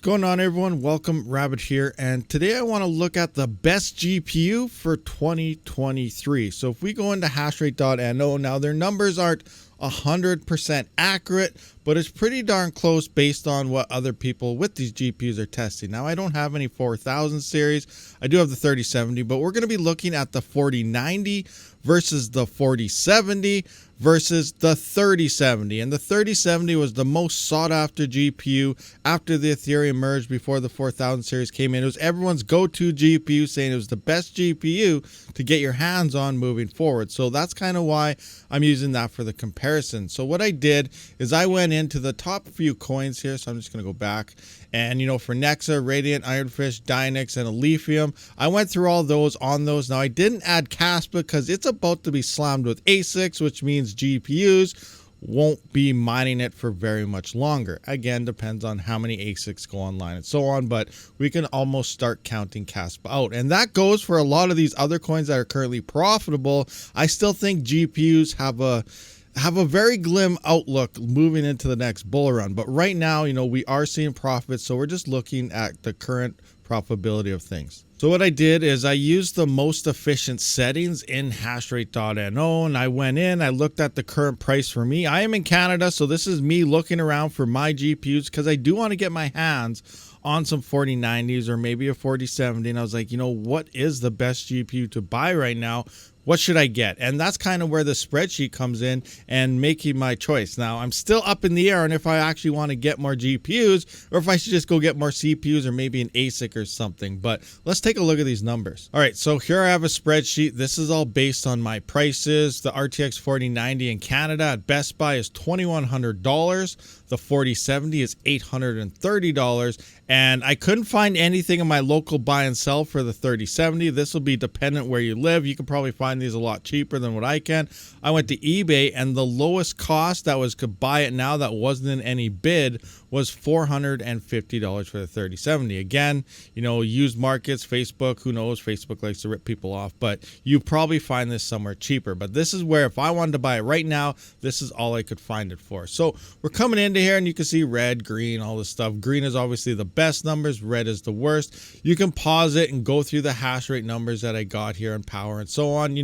going on, everyone? Welcome, Rabid here, and today I want to look at the best GPU for 2023. So if we go into hashrate.no, now their numbers aren't 100% accurate, but it's pretty darn close based on what other people with these GPUs are testing. Now I don't have any 4000 series. I do have the 3070, but we're going to be looking at the 4090 versus the 4070 versus the 3070. And the 3070 was the most sought after GPU after the Ethereum merge before the 4000 series came in. It was everyone's go-to GPU, saying it was the best GPU to get your hands on moving forward. So that's kind of why I'm using that for the comparison. So what I did is I went into the top few coins here. So I'm just going to go back. And, for Nexa, Radiant, Ironfish, Dynex, and Lithium, I went through all those on those. Now, I didn't add Caspa because it's about to be slammed with ASICs, which means GPUs won't be mining it for very much longer. Again, depends on how many ASICs go online and so on, but we can almost start counting Caspa out. And that goes for a lot of these other coins that are currently profitable. I still think GPUs have a very glim outlook moving into the next bull run. But right now, we are seeing profits, so we're just looking at the current profitability of things. So what I did is I used the most efficient settings in hashrate.no, and I went in, I looked at the current price for me. I am in Canada, so this is me looking around for my GPUs because I do want to get my hands on some 4090s or maybe a 4070. And I was like, what is the best GPU to buy right now? What should I get? And that's kind of where the spreadsheet comes in and making my choice. Now, I'm still up in the air on if I actually want to get more GPUs or if I should just go get more CPUs or maybe an ASIC or something. But let's take a look at these numbers. All right, so here I have a spreadsheet. This is all based on my prices. The RTX 4090 in Canada at Best Buy is $2,100. The 4070 is $830. And I couldn't find anything in my local buy and sell for the 3070. This will be dependent where you live. You can probably find these a lot cheaper than what I can. I went to eBay, and the lowest cost that was could buy it now that wasn't in any bid was $450 for the 3070. Again, used markets, Facebook, who knows? Facebook likes to rip people off, but you probably find this somewhere cheaper. But this is where, if I wanted to buy it right now, this is all I could find it for. So we're coming into here, and you can see red, green, all this stuff. Green is obviously the best numbers, red is the worst. You can pause it and go through the hash rate numbers that I got here in power and so on.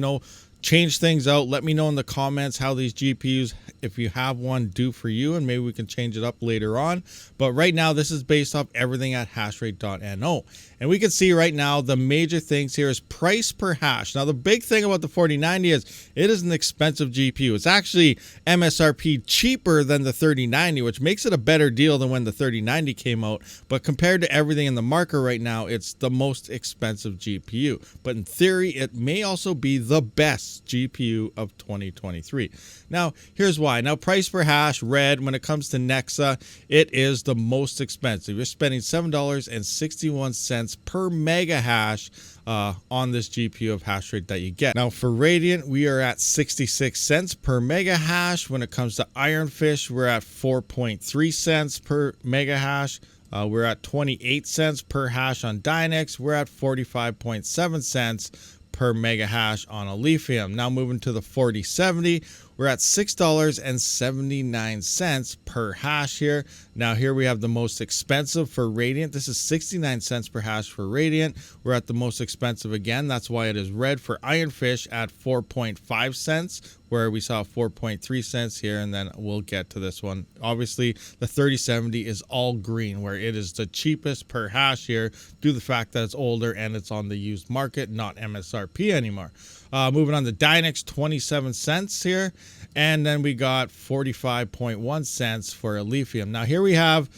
Change things out. Let me know in the comments how these GPUs, if you have one, do for you, and maybe we can change it up later on. But right now, this is based off everything at hashrate.no. And we can see right now the major things here is price per hash. Now, the big thing about the 4090 is it is an expensive GPU. It's actually MSRP cheaper than the 3090, which makes it a better deal than when the 3090 came out. But compared to everything in the market right now, it's the most expensive GPU. But in theory, it may also be the best GPU of 2023. Now, here's why. Now, price per hash, red, when it comes to Nexa, it is the most expensive. You're spending $7.61 per mega hash on this GPU of hash rate that you get. Now, for Radiant, we are at 66 cents per mega hash. When it comes to Ironfish, we're at 4.3 cents per mega hash. We're at 28 cents per hash on Dynex. We're at 45.7 cents per mega hash on a Lithium. Now moving to the 4070, we're at $6.79 per hash here. Now here we have the most expensive for Radiant. This is 69 cents per hash for Radiant. We're at the most expensive again. That's why it is red for Ironfish at 4.5 cents, where we saw 4.3 cents here, and then we'll get to this one. Obviously, the 3070 is all green, where it is the cheapest per hash here due to the fact that it's older and it's on the used market, not MSRP anymore. Moving on to Dynex, 27 cents here. And then we got 45.1 cents for a Lithium. Now here we have,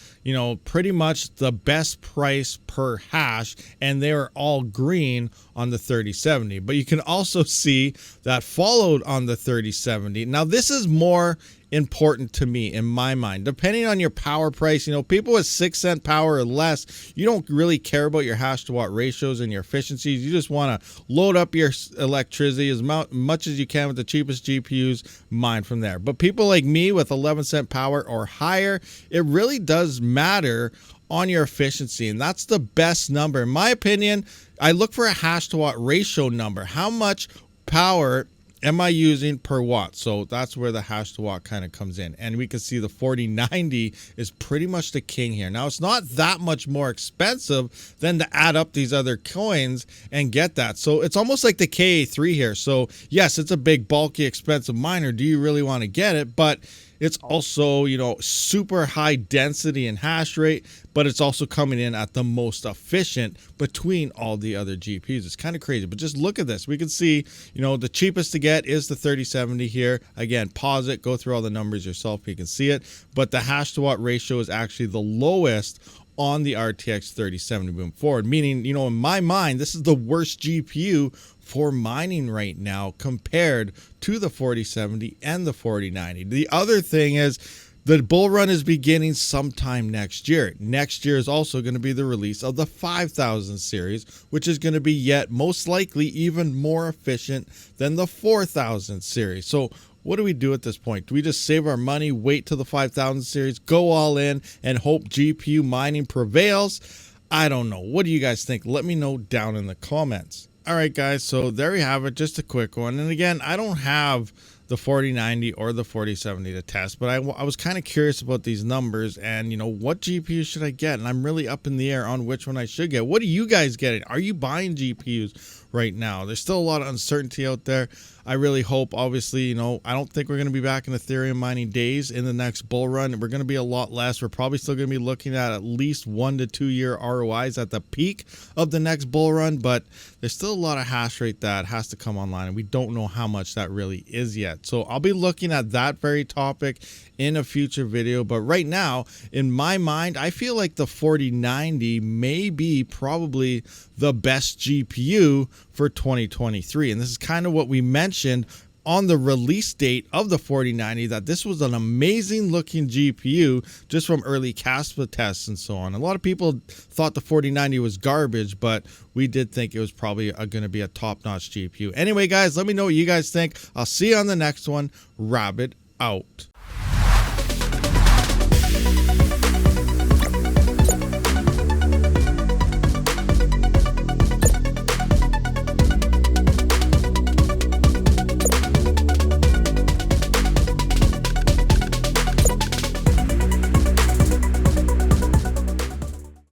pretty much the best price per hash, and they are all green on the 3070. But you can also see that followed on the 3070. Now this is more important to me in my mind, depending on your power price. People with 6-cent power or less, you don't really care about your hash to watt ratios and your efficiencies. You just want to load up your electricity as much as you can with the cheapest GPUs, mine from there. But people like me with 11-cent power or higher, it really does matter on your efficiency, and that's the best number in my opinion. I look for a hash to watt ratio number. How much power am I using per watt? So that's where the hash to watt kind of comes in. And we can see the 4090 is pretty much the king here. Now, it's not that much more expensive than to add up these other coins and get that. So it's almost like the KA3 here. So yes, it's a big, bulky, expensive miner. Do you really want to get it? But it's also, you know, super high density and hash rate, but it's also coming in at the most efficient between all the other GPUs. It's kind of crazy, but just look at this. We can see, you know, the cheapest to get is the 3070 here. Again, pause it, go through all the numbers yourself. You can see it, but the hash to watt ratio is actually the lowest on the RTX 3070 moving forward, meaning, you know, in my mind, this is the worst GPU for mining right now compared to the 4070 and the 4090. The other thing is the bull run is beginning sometime next year. Next year is also going to be the release of the 5000 series, which is going to be yet most likely even more efficient than the 4000 series. So what do we do at this point? Do we just save our money, wait till the 5000 series, go all in, and hope GPU mining prevails? I don't know. What do you guys think? Let me know down in the comments. All right, guys, so there we have it. Just a quick one. And again, I don't have the 4090 or the 4070 to test, but I was kind of curious about these numbers and, you know, what GPU should I get? And I'm really up in the air on which one I should get. What are you guys getting? Are you buying GPUs right now? There's still a lot of uncertainty out there. I really hope, obviously, you know, I don't think we're going to be back in Ethereum mining days in the next bull run. We're going to be a lot less. We're probably still going to be looking at least 1 to 2 year ROIs at the peak of the next bull run, but there's still a lot of hash rate that has to come online, and we don't know how much that really is yet. So I'll be looking at that very topic in a future video, but right now, in my mind, I feel like the 4090 may be probably the best GPU for 2023, and this is kind of what we mentioned on the release date of the 4090, that this was an amazing looking GPU just from early Caspa tests and so on. A lot of people thought the 4090 was garbage, but we did think it was probably going to be a top-notch GPU. Anyway, guys, let me know what you guys think. I'll see you on the next one. Rabid out.